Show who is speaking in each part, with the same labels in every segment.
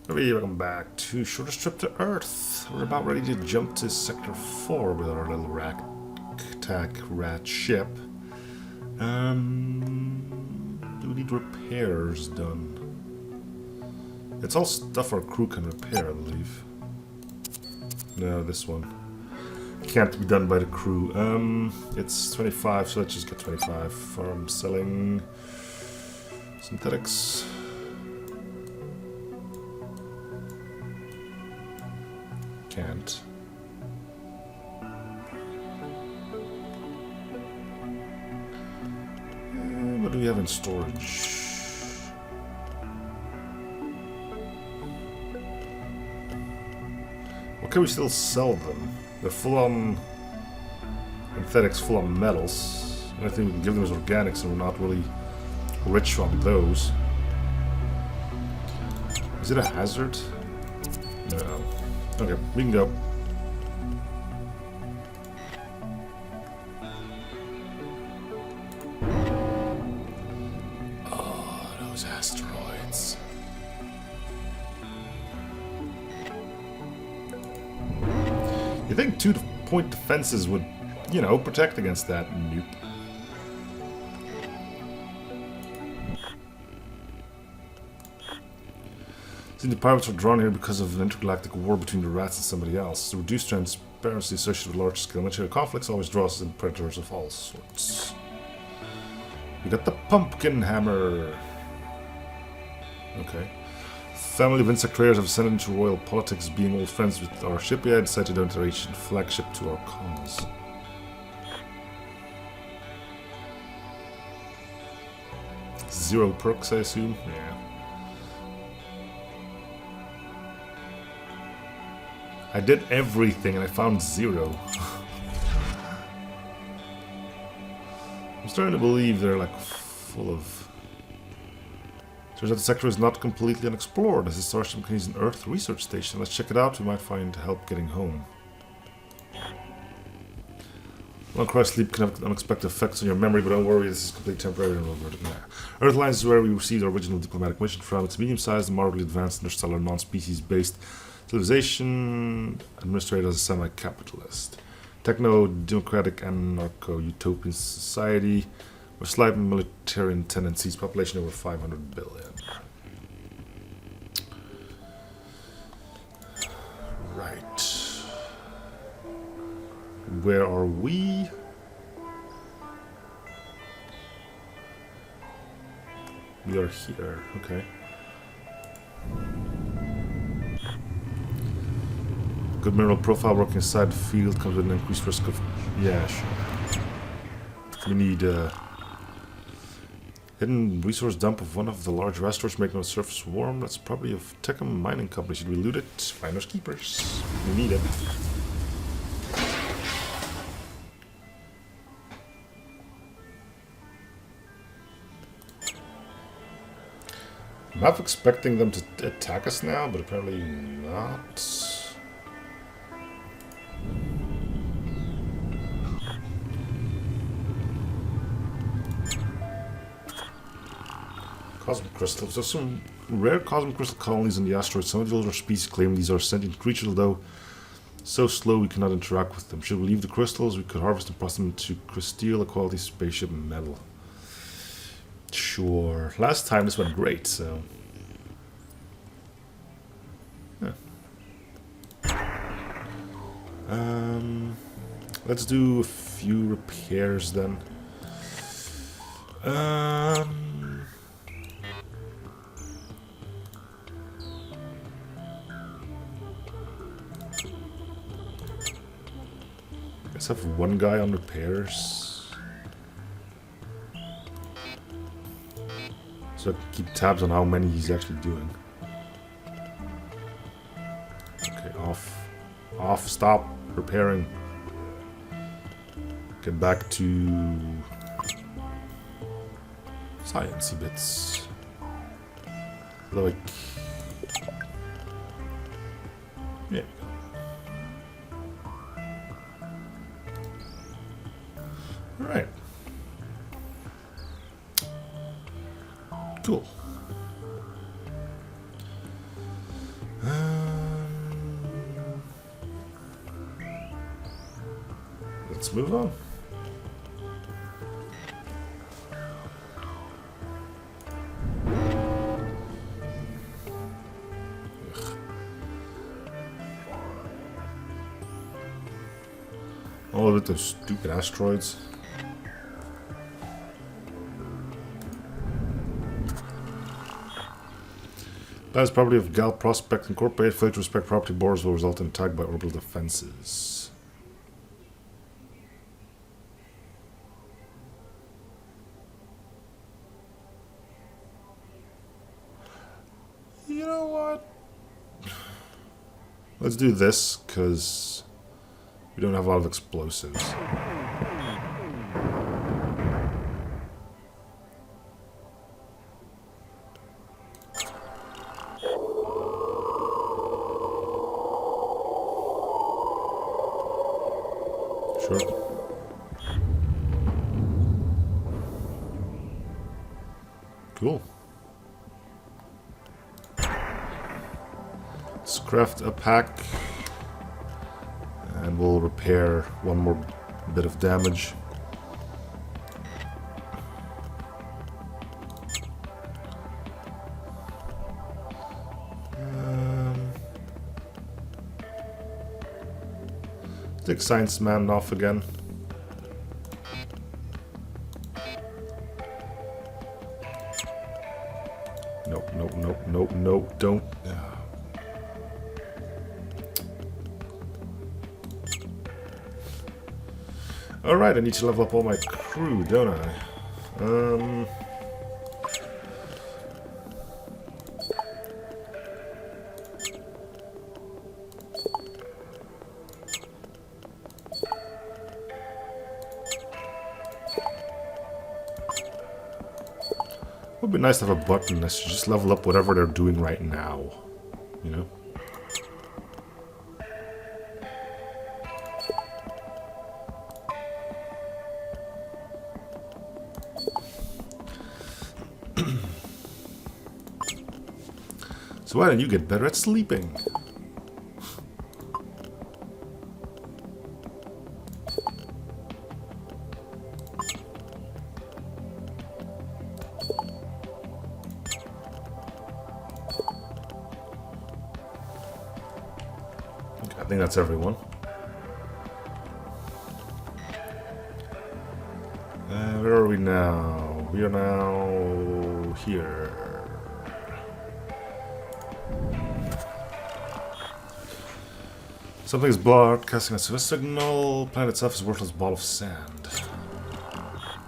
Speaker 1: Hey, welcome back to Shortest Trip to Earth. We're about ready to jump to Sector 4 with our little rat ship. Do we need repairs done? It's all stuff our crew can repair, I believe. No, this one can't be done by the crew. It's 25, so let's just get 25 from selling synthetics. Can't. What do we have in storage? What can we still sell them? They're full on synthetics, full on metals. The only thing we can give them is organics, and we're not really rich on those. Is it a hazard? No. Okay, we can go. Oh, those asteroids. You think 2-point defenses would, you know, protect against that? Nope. The pirates were drawn here because of an intergalactic war between the rats and somebody else. The reduced transparency associated with large-scale military conflicts always draws us in predators of all sorts. We got the pumpkin hammer. Okay. Family of insect raiders have ascended into royal politics, being old friends with our shipyard, decided to donate their ancient flagship to our cause. Zero perks, I assume? Yeah. I did everything and I found 0. I'm starting to believe they're like full of... Turns out the sector is not completely unexplored. This is Starship contains an Earth research station. Let's check it out. We might find help getting home. Long cry sleep can have unexpected effects on your memory, but don't worry, this is completely temporary. Earthlines is where we received our original diplomatic mission from. It's medium-sized and moderately advanced interstellar non-species-based civilization administrated as a semi-capitalist. Techno-democratic anarcho-utopian society with slight military tendencies, population over 500 billion. Right. Where are we? We are here, okay. Good mineral profile working inside the field comes with an increased risk of... Yeah, sure. We need hidden resource dump of one of the large restaurants making the surface warm. That's probably a Techum mining company. Should we loot it? Finders keepers. We need it. I'm half expecting them to attack us now, but apparently not. Cosmic crystals. There's some rare cosmic crystal colonies in the asteroid. Some of the older species claim these are sentient creatures, though so slow we cannot interact with them. Should we leave the crystals, we could harvest and process them into crystal, a quality spaceship metal. Sure. Last time this went great, so... Yeah. Let's do a few repairs then. Let's have one guy on repairs. So I can keep tabs on how many he's actually doing. Okay, off. Off, stop repairing. Get back to sciencey bits. Like... Yeah. Alright. Cool. let's move on. All of it, those stupid asteroids. That is property of Gal Prospect Incorporated. Failure to respect property borders will result in attack by orbital defenses. You know what? Let's do this, because we don't have a lot of explosives. Sure. Cool. Let's craft a pack. And we'll repair one more bit of damage. Take Science Man off again. Nope, nope, nope, nope, nope, don't. Alright, I need to level up all my crew, don't I? It would be nice to have a button that should just level up whatever they're doing right now. You know? So why don't you get better at sleeping? Okay, I think that's everyone. Where are we now? We are now here. Something's broadcasting a service signal. Planet itself is a worthless ball of sand.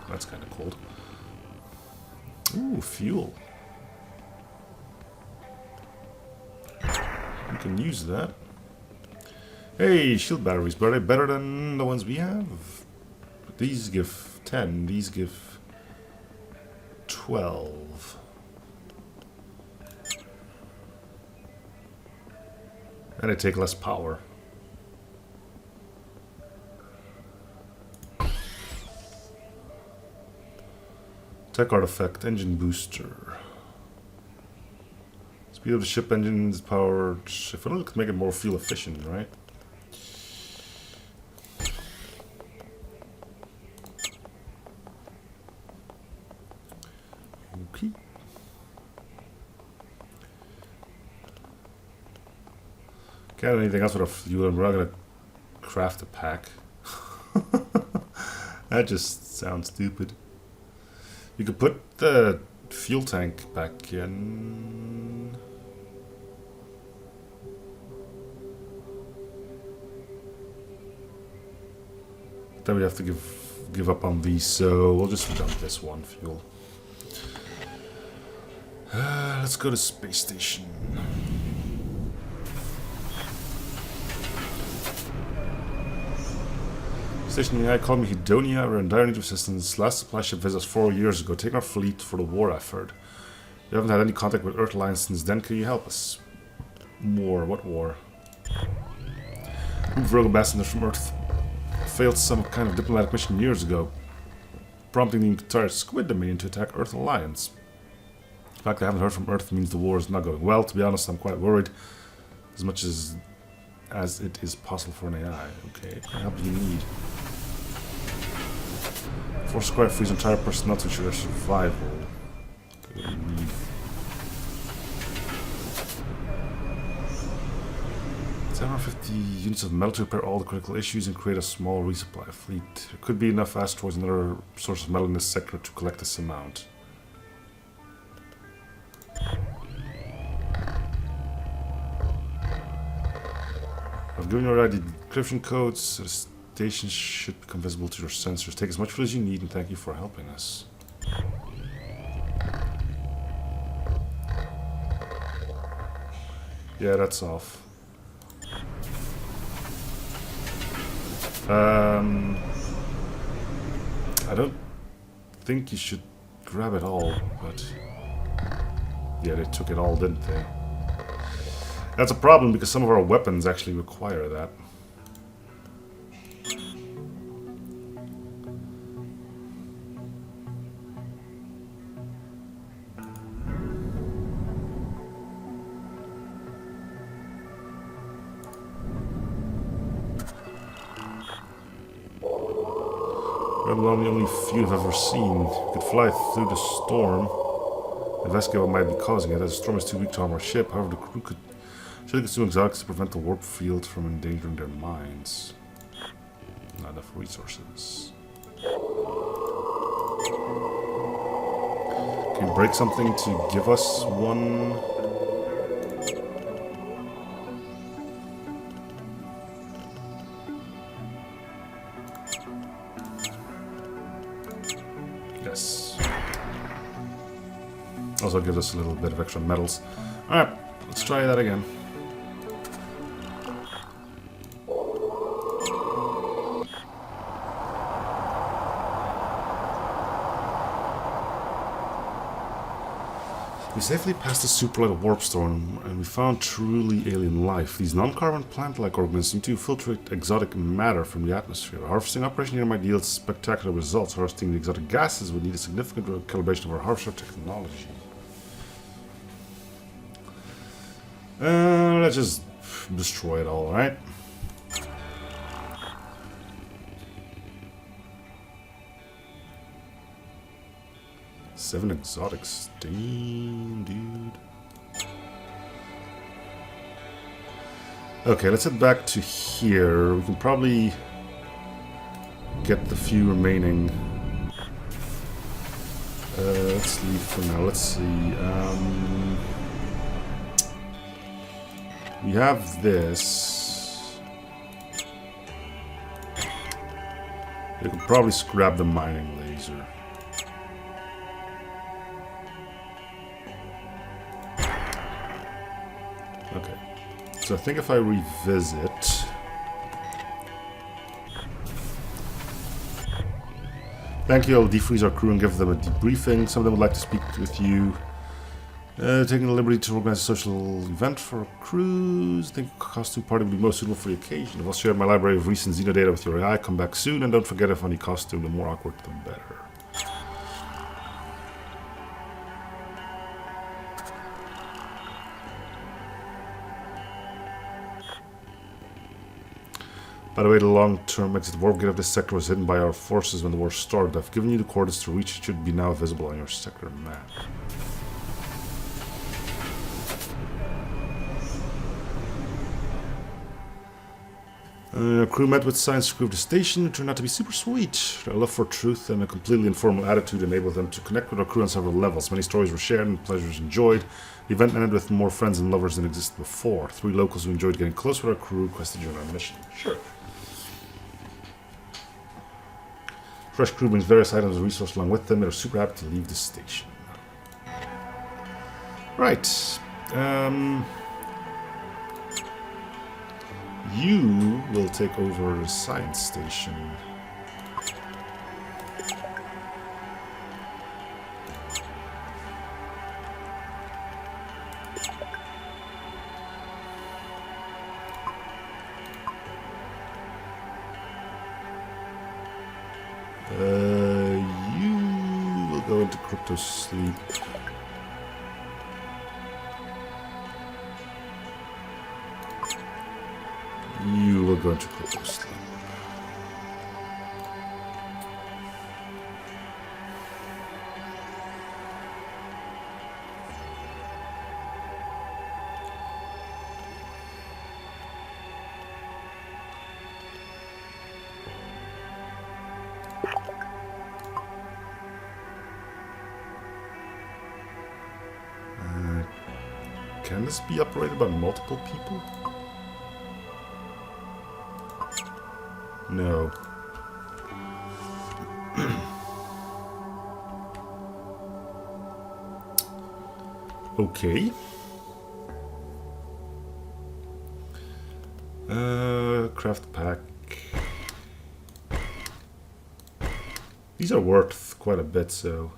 Speaker 1: That's kind of cold. Ooh, fuel. We can use that. Hey, shield batteries, but are they better than the ones we have? These give 10, these give 12. And they take less power. Tech artifact, engine booster. Speed of the ship engines, power. If only we could make it more fuel efficient, right? Okay. Can't do anything else with a fuel. We're not gonna craft a pack. That just sounds stupid. You could put the fuel tank back in. Then we have to give up on these, so we'll just dump this one fuel. Let's go to space station. Station AI called me Hedonia. We're in dire need of assistance. Last supply ship visited us 4 years ago, taking our fleet for the war effort. We haven't had any contact with Earth Alliance since then. Can you help us? War? What war? Move rogue ambassadors from Earth. Failed some kind of diplomatic mission years ago, prompting the entire Squid Dominion to attack Earth Alliance. The fact I haven't heard from Earth means the war is not going well. To be honest, I'm quite worried. As much as it is possible for an AI. Okay, what help do you need? Force square freeze entire personnel to ensure their survival. 750 units of metal to repair all the critical issues and create a small resupply fleet. There could be enough asteroids and other sources of metal in this sector to collect this amount. I've given you already the decryption codes, so the station should become visible to your sensors. Take as much fuel as you need and thank you for helping us. Yeah, that's off. I don't think you should grab it all, but yeah, they took it all, didn't they? That's a problem because some of our weapons actually require that. Well, the only few I've ever seen. You could fly through the storm. Investigate what might be causing it, as the storm is too weak to harm our ship. However, the crew should consume exotics to prevent the warp field from endangering their minds. Not enough resources. Can you break something to give us one? Yes. Also gives us a little bit of extra metals. Alright, let's try that again. We safely passed the superlight warp storm and we found truly alien life. These non-carbon plant-like organisms seem to filtrate exotic matter from the atmosphere. Our harvesting operation here might yield spectacular results. Harvesting the exotic gases would need a significant calibration of our harvester technology. Let's just destroy it all, right? Seven exotics. Damn, dude. Okay, let's head back to here. We can probably get the few remaining. Let's leave for now. Let's see. We have this. You can probably scrap the mining laser. Okay, so I think if I revisit... Thank you, I'll defreeze our crew and give them a debriefing. Some of them would like to speak with you. Taking the liberty to organize a social event for crews. I think a costume party would be most suitable for the occasion. I'll share my library of recent Xenodata with your AI. Come back soon, and don't forget if any costume, the more awkward, the better. By the way, the long-term exit warp gate of this sector was hidden by our forces when the war started. I've given you the coordinates to reach. It should be now visible on your sector map. Crew met with science crew of the station, who turned out to be super sweet. Their love for truth and a completely informal attitude enabled them to connect with our crew on several levels. Many stories were shared and pleasures enjoyed. The event ended with more friends and lovers than existed before. 3 locals who enjoyed getting close with our crew requested to join our mission. Sure. Fresh crew brings various items and resources along with them. They're super happy to leave the station. Right. You will take over the science station. You will go into crypto sleep. You will go into crypto sleep. Can this be operated by multiple people? No. Okay. Craft pack. These are worth quite a bit, so...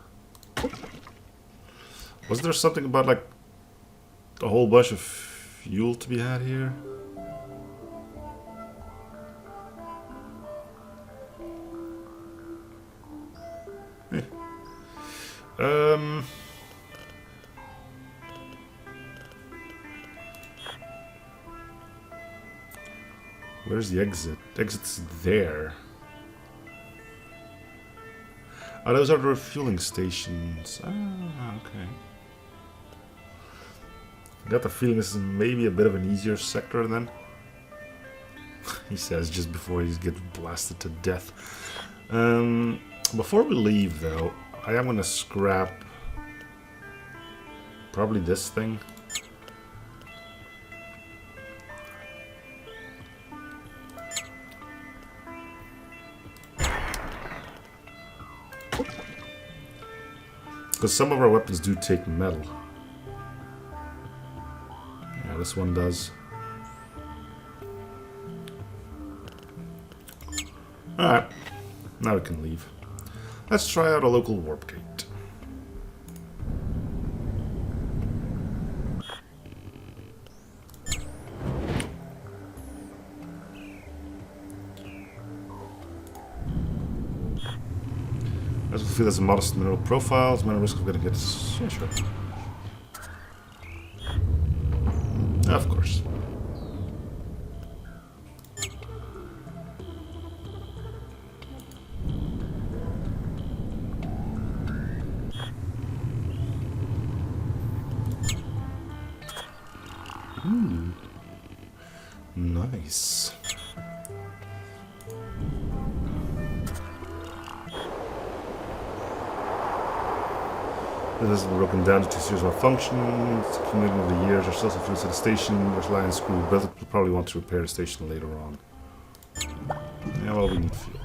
Speaker 1: Was there something about, like, a whole bunch of fuel to be had here? Eh. Where's the exit? The exit's there. Oh, those are the refueling stations. Ah, okay. I got the feeling this is maybe a bit of an easier sector then. He says just before he gets blasted to death. Before we leave though, I am gonna scrap probably this thing. Because some of our weapons do take metal. Yeah, this one does. Alright, now we can leave. Let's try out a local warp gate. As we feel there's a modest mineral profiles, minor risk of getting hit. Yeah, sure. Of course. Nice. This has been broken down to 2 series of functions. Accumulating over the years, our still some fluids at the station. There's line screw built it. We'll probably want to repair the station later on. Yeah, well, we need fuel.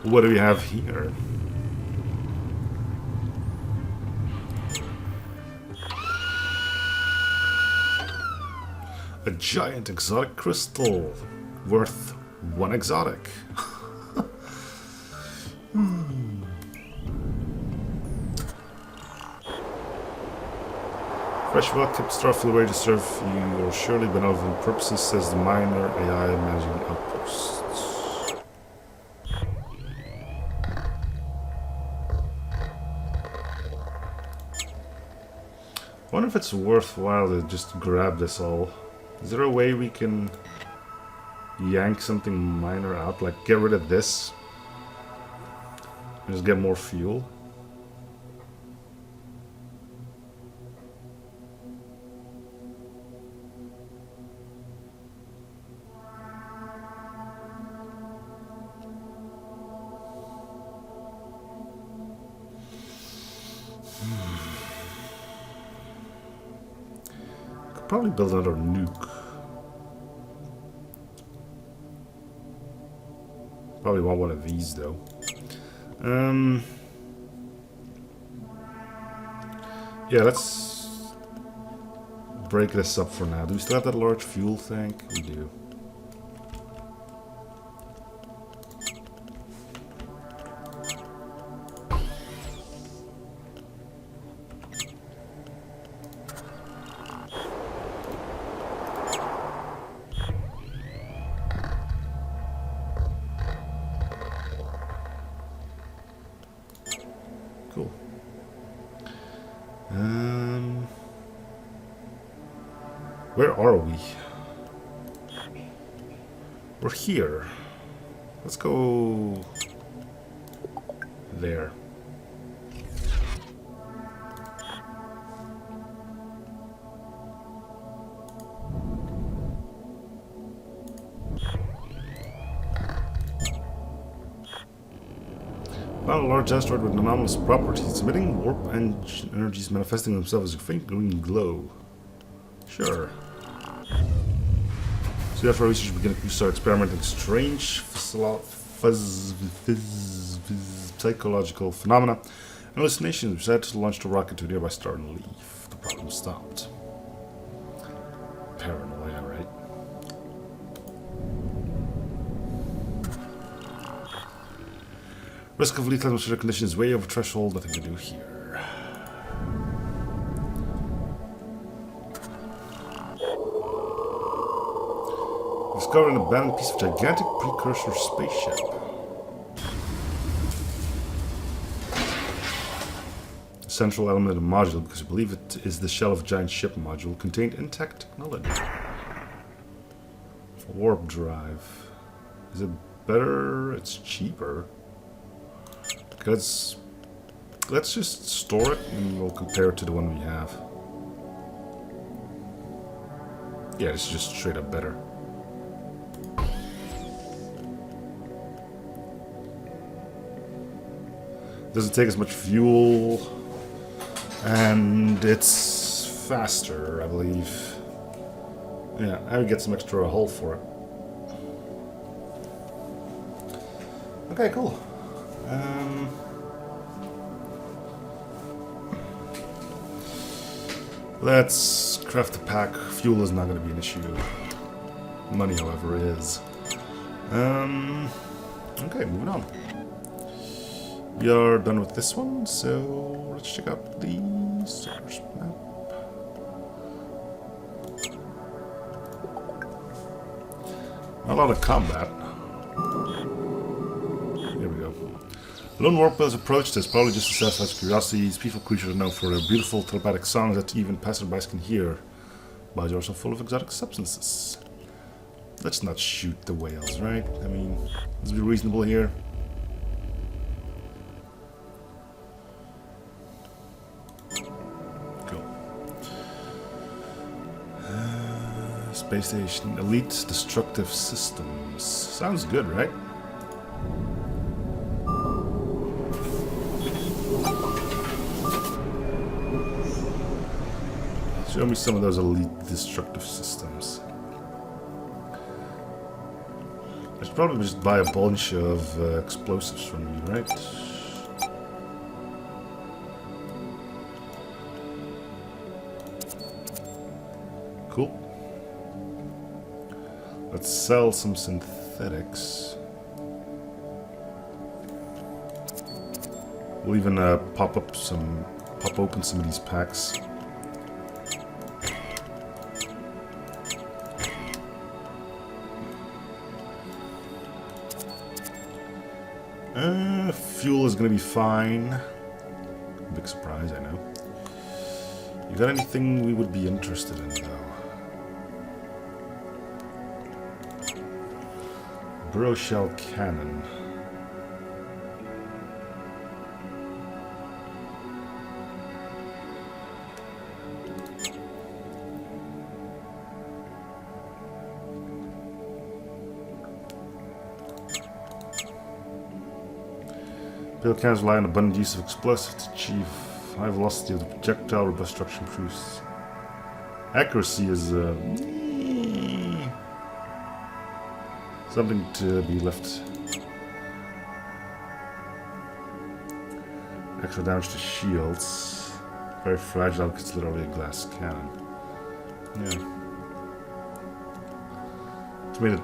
Speaker 1: What do we have here? A giant exotic crystal worth 1 exotic. Fresh well-kept starfield ready to serve your surely benevolent purposes, says the minor AI managing outposts. I wonder if it's worthwhile to just grab this all. Is there a way we can yank something minor out? Like get rid of this and just get more fuel? Probably build another nuke. Probably want one of these though. Yeah, let's break this up for now. Do we still have that large fuel tank? We do. Cool. Where are we? We're here. Let's go there. Found a large asteroid with anomalous properties, emitting warp energies manifesting themselves as a faint green glow. Sure. So after our research began, we start experimenting strange psychological phenomena and hallucinations. We decided to launch the rocket to a nearby star and leave. The problem stopped. Paranoia, right? Risk of lethal atmospheric conditions way over threshold, nothing to do here. Discovered an abandoned piece of gigantic precursor spaceship. A central element of the module, because we believe it is the shell of a giant ship module, contained intact technology. Warp drive. Is it better? It's cheaper. Let's just store it and we'll compare it to the one we have. Yeah, it's just straight up better. Doesn't take as much fuel and it's faster, I believe. Yeah, I would get some extra hull for it. Okay, cool. Let's craft the pack. Fuel is not going to be an issue. Money, however, is. Okay, moving on. We are done with this one, so let's check out the source map. Not a lot of combat. Here we go. Lone warp-whales approached us, probably just to satisfy its curiosity. These peaceful creatures are known for their beautiful telepathic songs that even passerbys can hear. Bodies are also full of exotic substances. Let's not shoot the whales, right? I mean, let's be reasonable here. Cool. Space Station. Elite Destructive Systems. Sounds good, right? Show me some of those elite destructive systems. I should probably just buy a bunch of explosives from you, right? Cool. Let's sell some synthetics. We'll even pop open some of these packs. Fuel is gonna be fine. Big surprise, I know. You got anything we would be interested in, though? Burrow shell cannon. Field cannons rely on abundant use of explosives to achieve high velocity of the projectile, robust structure improves. Accuracy is something to be left. Extra damage to shields. Very fragile because it's literally a glass cannon. Yeah. It's made a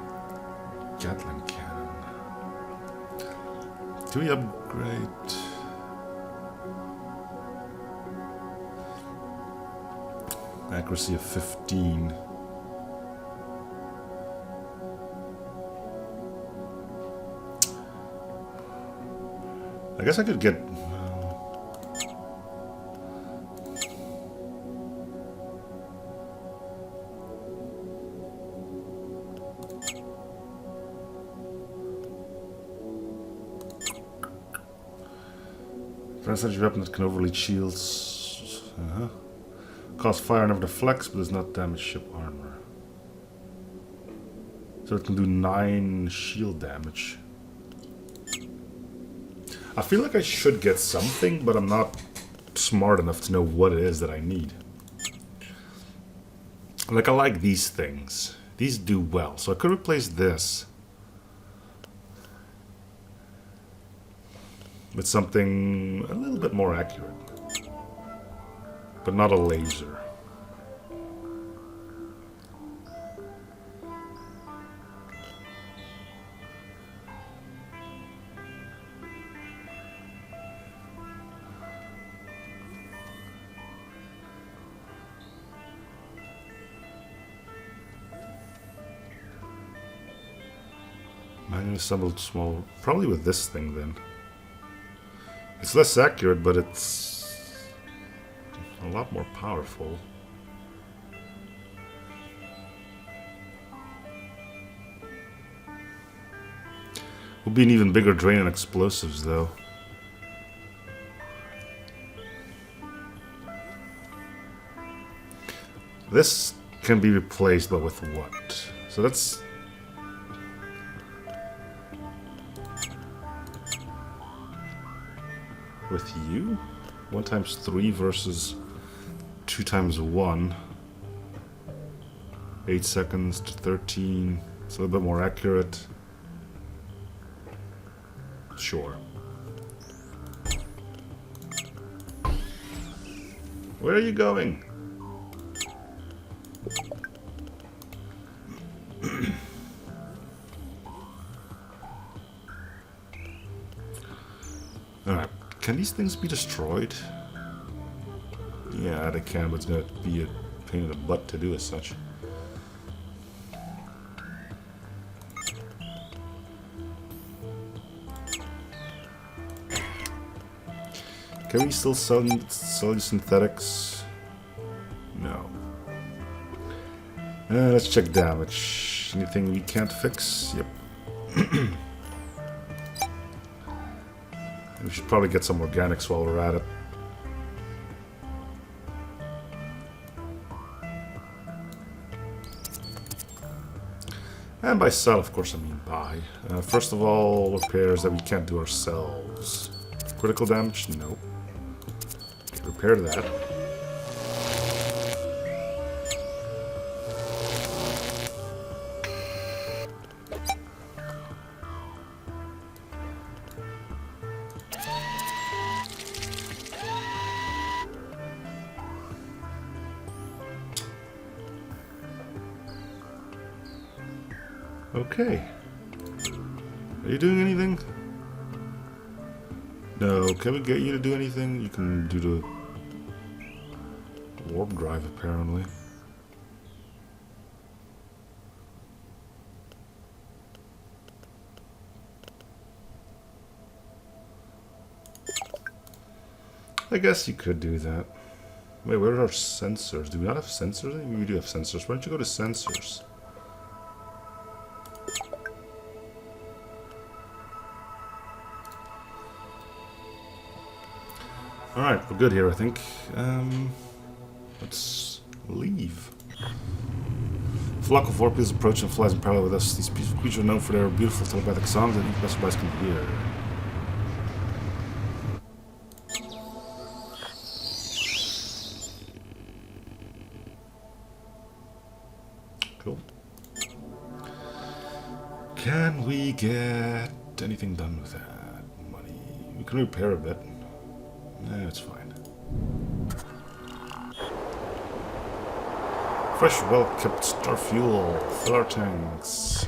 Speaker 1: Gatling cannon. Do we upgrade? Accuracy of 15. I guess I could get... Percentage weapon that can overlead shields. Cause fire never deflects, but does not damage ship armor. So it can do 9 shield damage. I feel like I should get something, but I'm not smart enough to know what it is that I need. Like, I like these things. These do well, so I could replace this with something a little bit more accurate, but not a laser. Manually assembled small, probably with this thing then. It's less accurate, but it's a lot more powerful. Would be an even bigger drain on explosives, though. This can be replaced, but with what? So that's... with you? 1 times 3 versus 2 times 1. 8 seconds to 13. It's a little bit more accurate. Sure. Where are you going? Alright. Can these things be destroyed? Yeah, they can, but it's gonna be a pain in the butt to do as such. Can we still sell you synthetics? No. Let's check damage. Anything we can't fix? Yep. We should probably get some organics while we're at it. And by sell, of course, I mean buy. First of all, repairs that we can't do ourselves. Critical damage? Nope. Okay, repair that. Okay. Are you doing anything? No. Can we get you to do anything? You can do the warp drive, apparently. I guess you could do that. Wait, where are our sensors? Do we not have sensors? Maybe we do have sensors. Why don't you go to sensors? Alright, we're good here, I think. Let's leave. A flock of warpers approach and flies in parallel with us. These peaceful creatures are known for their beautiful telepathic songs that even passerbys can hear. Cool. Can we get anything done with that money? We can repair a bit. It's fine. Fresh, well-kept star fuel. Fill our tanks.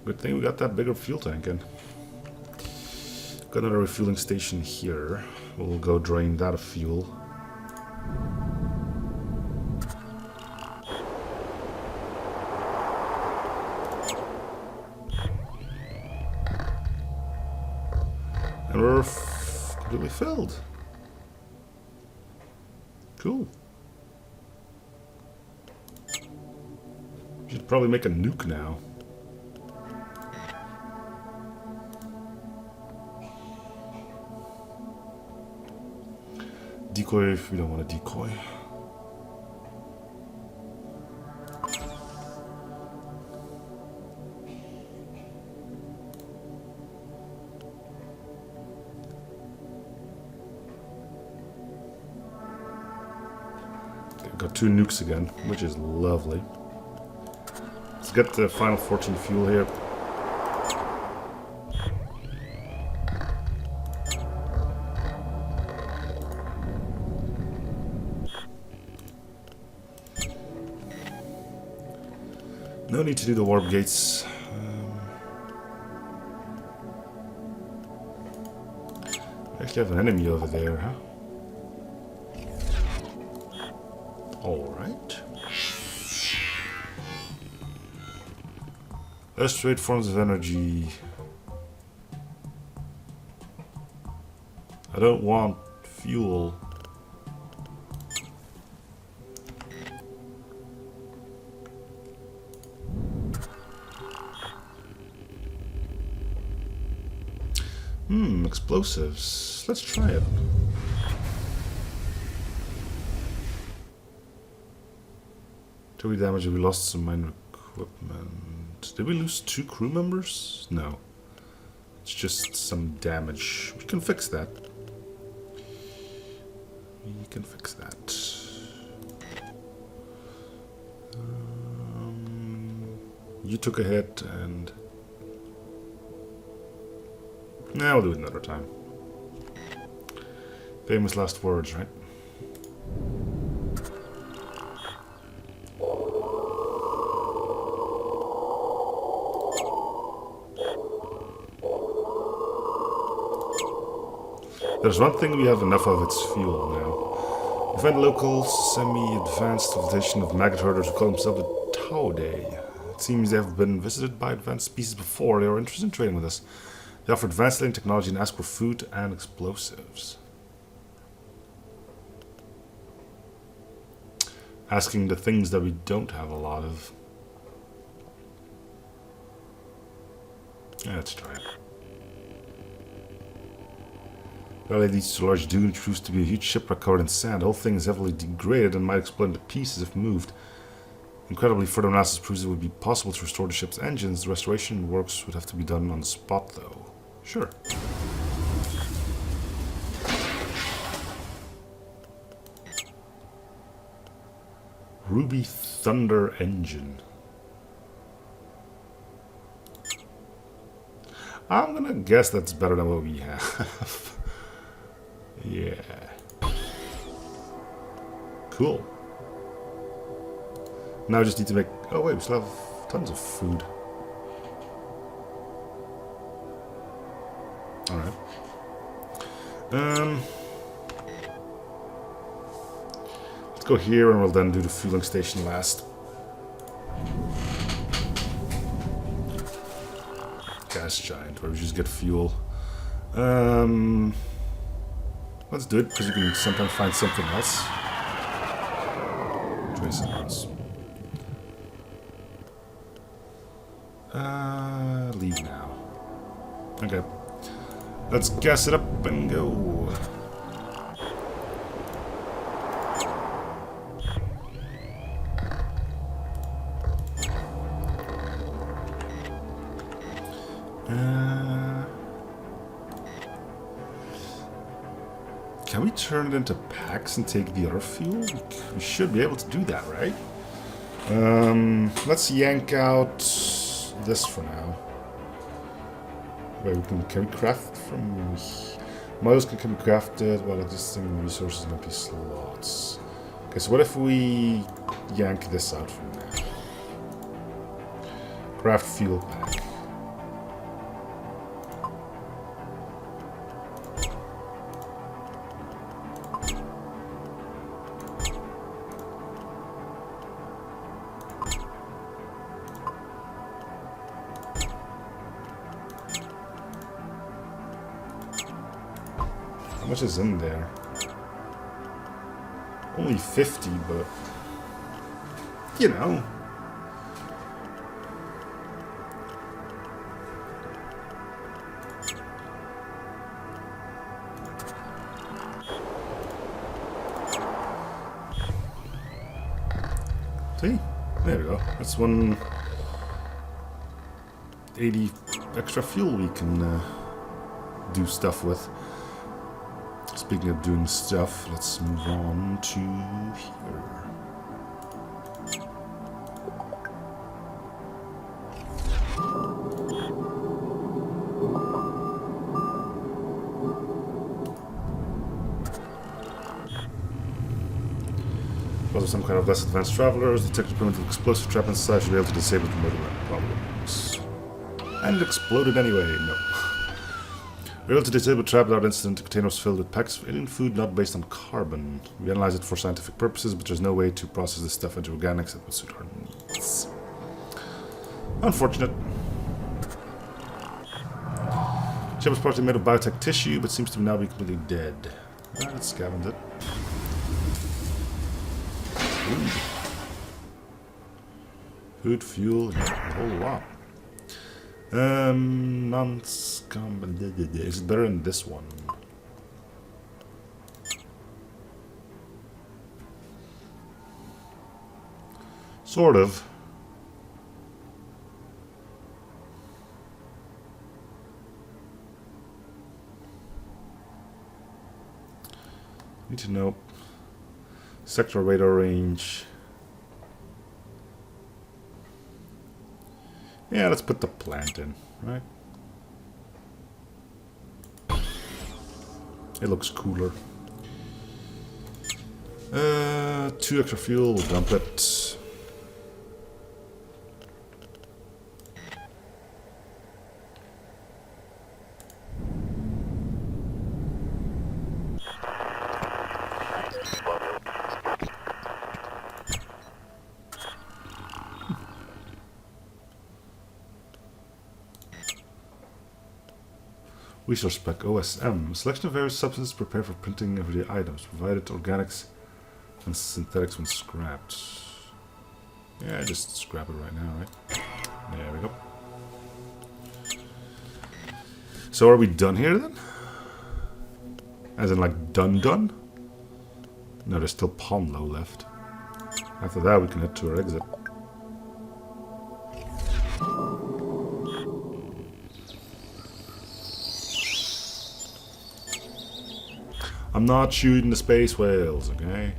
Speaker 1: Good thing we got that bigger fuel tank in. Got another refueling station here. We'll go drain that of fuel. And we're completely filled. Cool. Should probably make a nuke now. Decoy if we don't want a decoy. Okay, got 2 nukes again, which is lovely. Let's get the final 14 fuel here. No need to do the warp gates. Actually have an enemy over there, huh? Alright. Let's trade forms of energy. I don't want fuel. Explosives. Let's try it. Did we damage? We lost some minor equipment. Did we lose 2 crew members? No. It's just some damage. We can fix that. We can fix that. You took a hit and... Nah, we'll do it another time. Famous last words, right? There's one thing we have enough of, it's fuel now. We find a local semi-advanced civilization of maggot herders who call themselves the Taude. It seems they have been visited by advanced species before. They are interested in trading with us. They offer advanced alien technology and ask for food and explosives. Asking the things that we don't have a lot of. Yeah, let's try it. Valley leads to a large dune, which proves to be a huge shipwreck covered in sand. The whole thing is heavily degraded and might explode into pieces if moved. Incredibly, further analysis proves it would be possible to restore the ship's engines. The restoration works would have to be done on the spot, though. Sure. Ruby Thunder Engine. I'm gonna guess that's better than what we have. Yeah. Cool. Now I just need to make... Oh wait, we still have tons of food. Alright. Let's go here and we'll then do the fueling station last. Gas giant, where we just get fuel. Let's do it, because you can sometimes find something else. Try something else. Leave now. Okay. Let's gas it up and go. Can we turn it into packs and take the other fuel? We should be able to do that, right? Let's yank out this for now. Wait, can we craft from... Models can be crafted while existing resources in empty slots. Okay, so what if we yank this out from now? Craft fuel pack. How much is in there? Only 50, but... You know. See? There we go. That's 180 extra fuel we can do stuff with. Speaking of doing stuff, let's move on to here. Also, some kind of less advanced travelers, detect a primitive explosive trap inside, should be able to disable the motor problems. And it exploded anyway, no. We're able to disable a trap without incident. The container was filled with packs of alien food not based on carbon. We analyze it for scientific purposes, but there's no way to process this stuff into organics that would suit our needs. Unfortunate. Ship was partly made of biotech tissue, but seems to now be completely dead. Let's scavenge it. Ooh. Food, fuel, a whole lot. Non-scum. Is it better than this one? Sort of. Need to know sector radar range. Yeah, let's put the plant in, right? It looks cooler. 2 extra fuel, we'll dump it. Resource spec OSM. A selection of various substances prepared for printing everyday items, provided organics and synthetics when scrapped. Yeah, just scrap it right now, right? There we go. So are we done here then? As in like done? No, there's still Ponlo left. After that we can head to our exit. I'm not shooting the space whales, okay?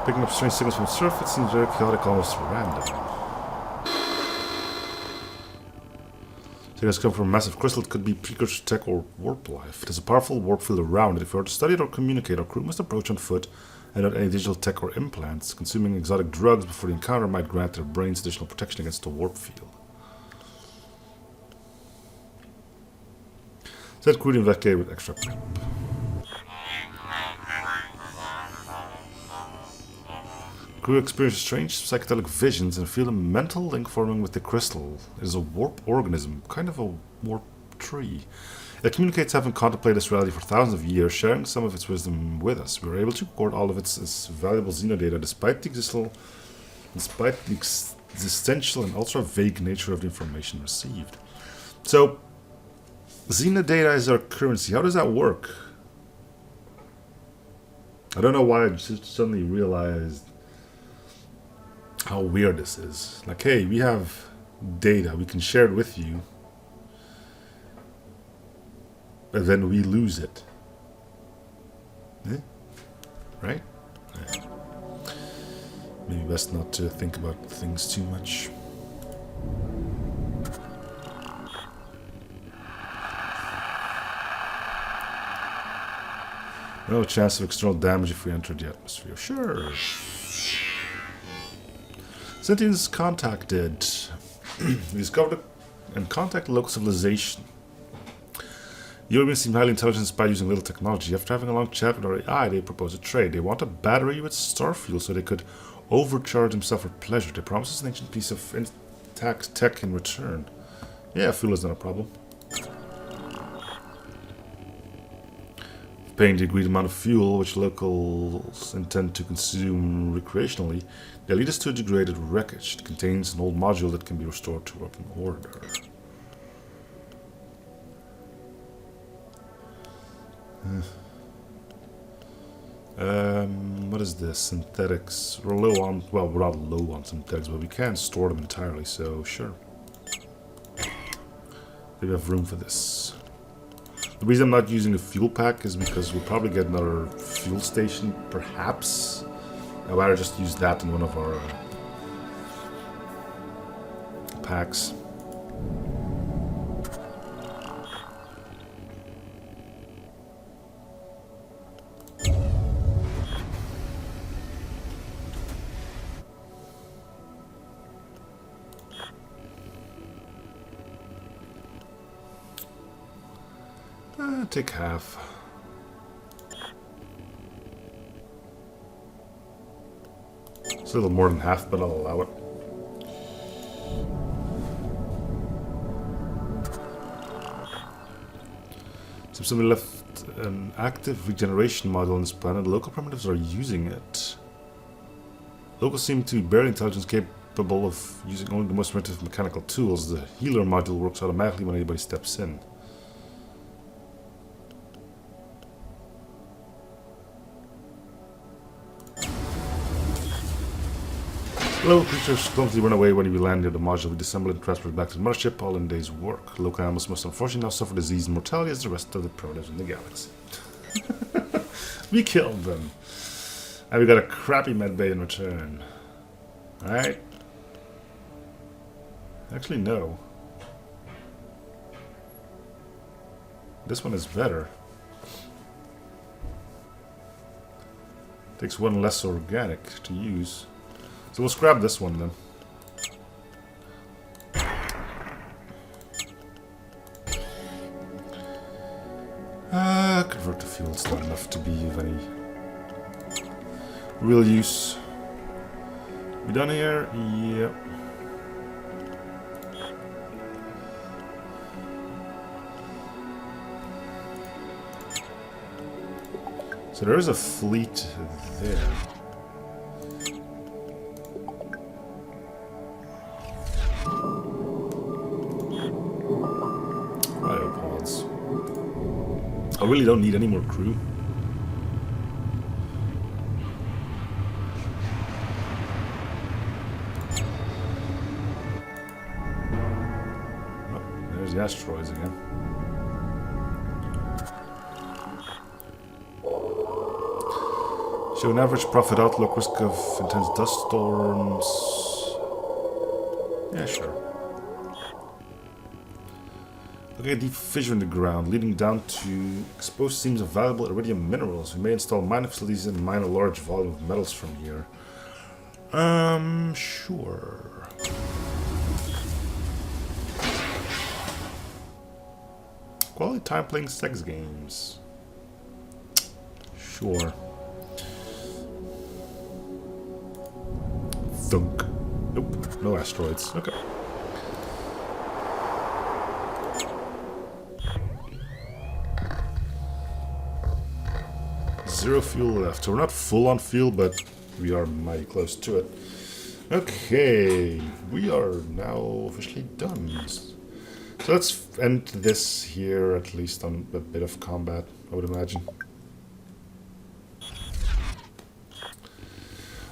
Speaker 1: Picking up strange signals from the surface, it seems very chaotic, almost random. Signals come from a massive crystal. It could be precursor tech or warp life. There's a powerful warp field around it. If we were to study it or communicate, our crew must approach on foot and not any digital tech or implants. Consuming exotic drugs before the encounter might grant their brains additional protection against the warp field. Set crew to investigate with extra prep. Crew experiences strange psychedelic visions and feel a mental link forming with the crystal. It is a warp organism, kind of a warp tree. It communicates having contemplated this reality for thousands of years, sharing some of its wisdom with us. We were able to record all of its valuable xenodata despite the existential and ultra-vague nature of the information received. So, xenodata is our currency. How does that work? I don't know why I just suddenly realized how weird this is. Like, hey, we have data, we can share it with you, but then we lose it. Right? Yeah. Maybe best not to think about things too much. No chance of external damage if we enter the atmosphere. Sure. Sentience contacted. We discovered and contacted local civilization. The Europeans seem highly intelligent by using little technology. After having a long chat with our AI, they propose a trade. They want a battery with star fuel so they could overcharge themselves for pleasure. They promise us an ancient piece of intact tech in return. Yeah, fuel is not a problem. paying the agreed amount of fuel, which locals intend to consume recreationally, they lead us to a degraded wreckage. It contains an old module that can be restored to working order. What is this? Synthetics. We're low on, well, we're not low on synthetics, but we can store them entirely, so sure. We have room for this. The reason I'm not using a fuel pack is because we'll probably get another fuel station, perhaps. I'd rather just use that in one of our packs. Take half. It's a little more than half, but I'll allow it. So somebody left an active regeneration module on this planet. Local primitives are using it. Locals seem to be barely intelligence capable of using only the most primitive mechanical tools. The healer module works automatically when anybody steps in. Local creatures clumsily run away when we land near the module. We disassemble and transport it back to the mothership, all in a day's work. Local animals must unfortunately now suffer disease and mortality as the rest of the primitives in the galaxy. We killed them. And we got a crappy medbay in return. Alright. Actually, no. This one is better. Takes one less organic to use. So we'll scrap this one then. Convert to fuel. It's not enough to be of any real use. We done here? Yep. So there is a fleet there. I really don't need any more crew. Oh, there's the asteroids again. Show an average profit outlook, risk of intense dust storms. Yeah, sure. Okay, deep fissure in the ground, leading down to exposed seams of valuable iridium minerals. We may install mining facilities and mine a large volume of metals from here. Sure. Quality time playing sex games. Sure. Thunk. Nope, no asteroids. Okay. Zero fuel left. So we're not full on fuel, but we are mighty close to it. Okay, we are now officially done. So let's end this here, at least on a bit of combat, I would imagine.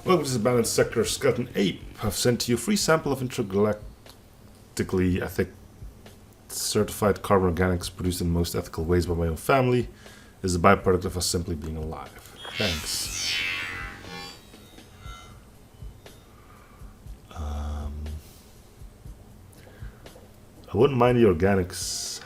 Speaker 1: Welcome to this abandoned sector, Skeleton Ape. I've sent you a free sample of intergalactically ethic certified carbon organics produced in the most ethical ways by my own family. Is a byproduct of us simply being alive. Thanks. I wouldn't mind the organics.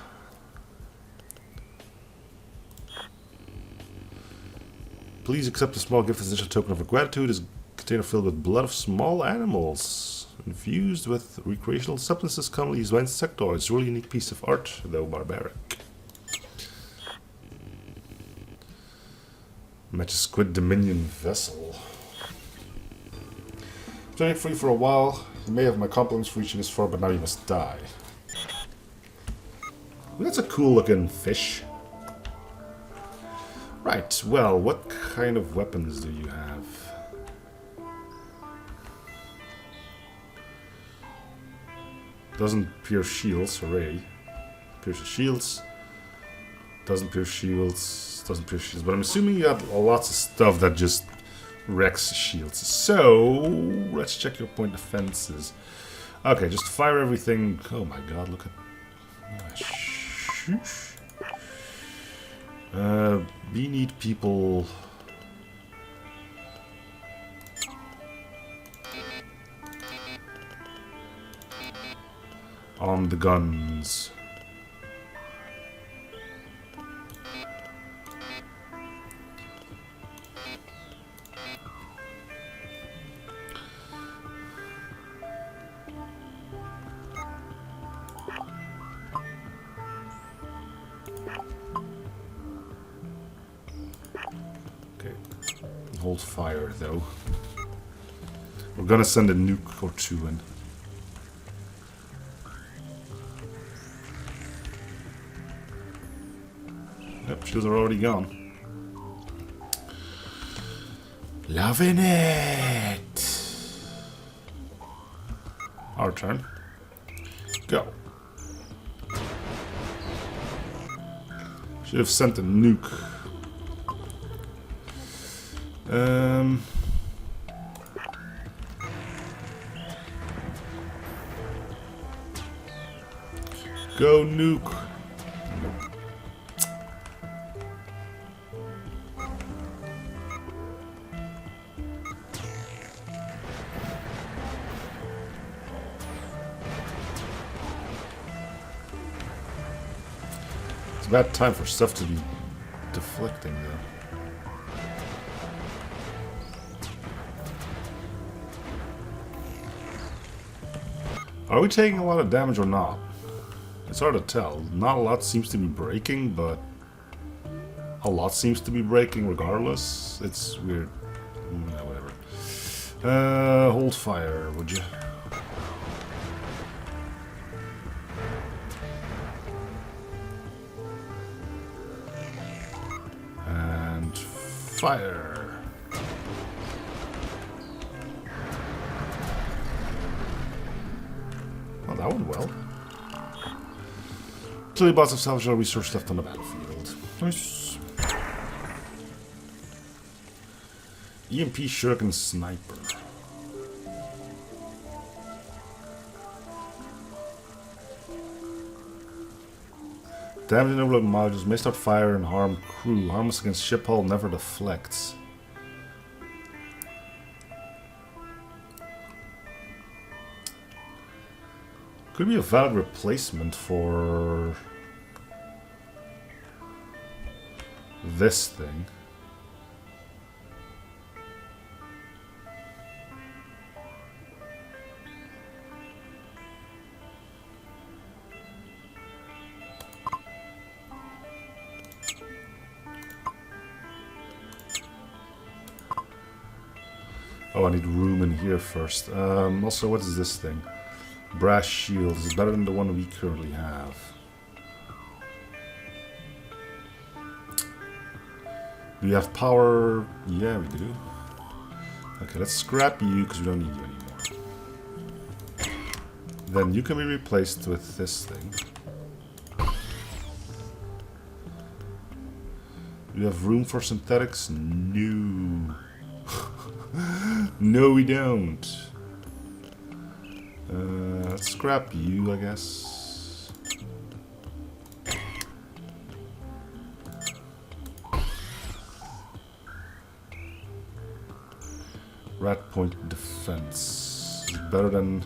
Speaker 1: Please accept a small gift as an initial token of our gratitude. It's a container filled with blood of small animals, infused with recreational substances commonly used by insectoids. Really unique piece of art, though barbaric. Match a Squid Dominion vessel. Playing free for a while. You may have my compliments for reaching this far, but now you must die. Well, that's a cool looking fish. Right, well, what kind of weapons do you have? Doesn't pierce shields, hooray. Pierces shields. Doesn't pierce shields. Doesn't pierce shields. But I'm assuming you have lots of stuff that just wrecks shields. So, let's check your point defenses. Okay, just fire everything. Oh my god, look at... we need people... on the guns. Okay. Hold fire though. We're gonna send a nuke or two in. Yep, shields are already gone. Loving it! Our turn. Go. Should have sent a nuke. Go nuke. It's a bad time for stuff to be deflecting, though. Are we taking a lot of damage or not? It's hard to tell. Not a lot seems to be breaking, but a lot seems to be breaking regardless. It's weird. Yeah, whatever. Hold fire, would you? And fire. Well, that went well. Utility bots have salvaged all resource left on the battlefield. Nice. EMP Shuriken Sniper. Damage and overload modules may start fire and harm crew. Harmless against ship hull never deflects. Could be a valid replacement for this thing. Oh, I need room in here first. Also, what is this thing? Brass shield. This is better than the one we currently have. Do you have power? Yeah, we do. Okay, let's scrap you because we don't need you anymore. Then you can be replaced with this thing. Do you have room for synthetics? No. No, we don't. Let's scrap you, I guess. Rat point defense is better than.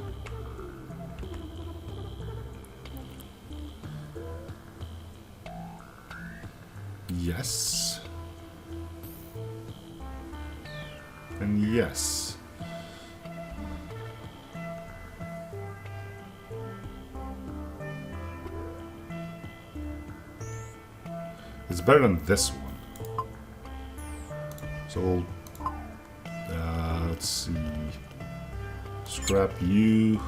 Speaker 1: Yes. And yes. It's better than this one. So, let's see. Scrap you.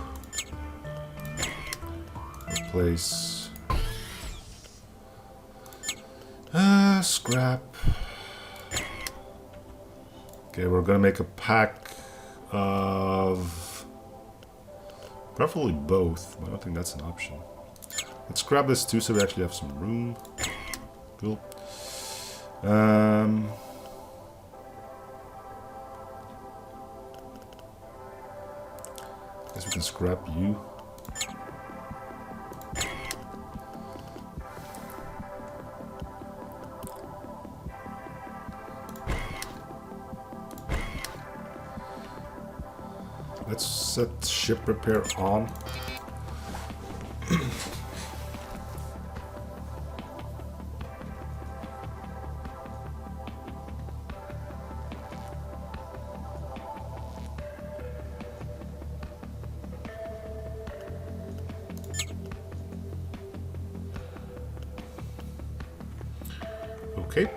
Speaker 1: Replace. Scrap. Okay, we're gonna make a pack of preferably both, but I don't think that's an option. Let's grab this too so we actually have some room. Cool. Guess we can scrap you. Let's set ship repair on. Okay.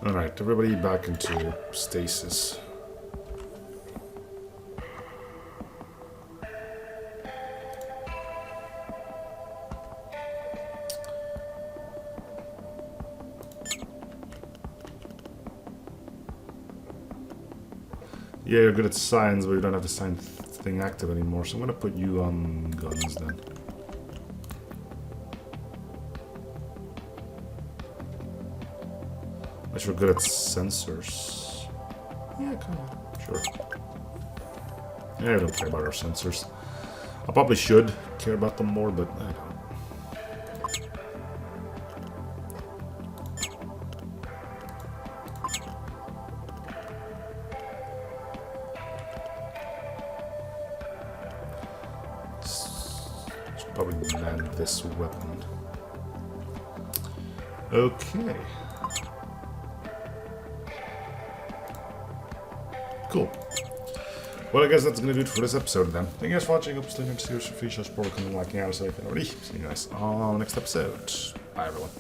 Speaker 1: Alright, everybody back into stasis. Yeah, you're good at science, but you don't have the science thing active anymore, so I'm gonna put you on guns then. Unless you're good at sensors. Yeah, kind of. Sure. Yeah, I don't care about our sensors. I probably should care about them more, but I don't. Should probably man this weapon. Okay. Cool. Well, I guess that's gonna do it for this episode then. Thank you guys for watching. Hope you enjoyed the series for free shows, probably coming liking out, so if you already. See you guys on the next episode. Bye everyone.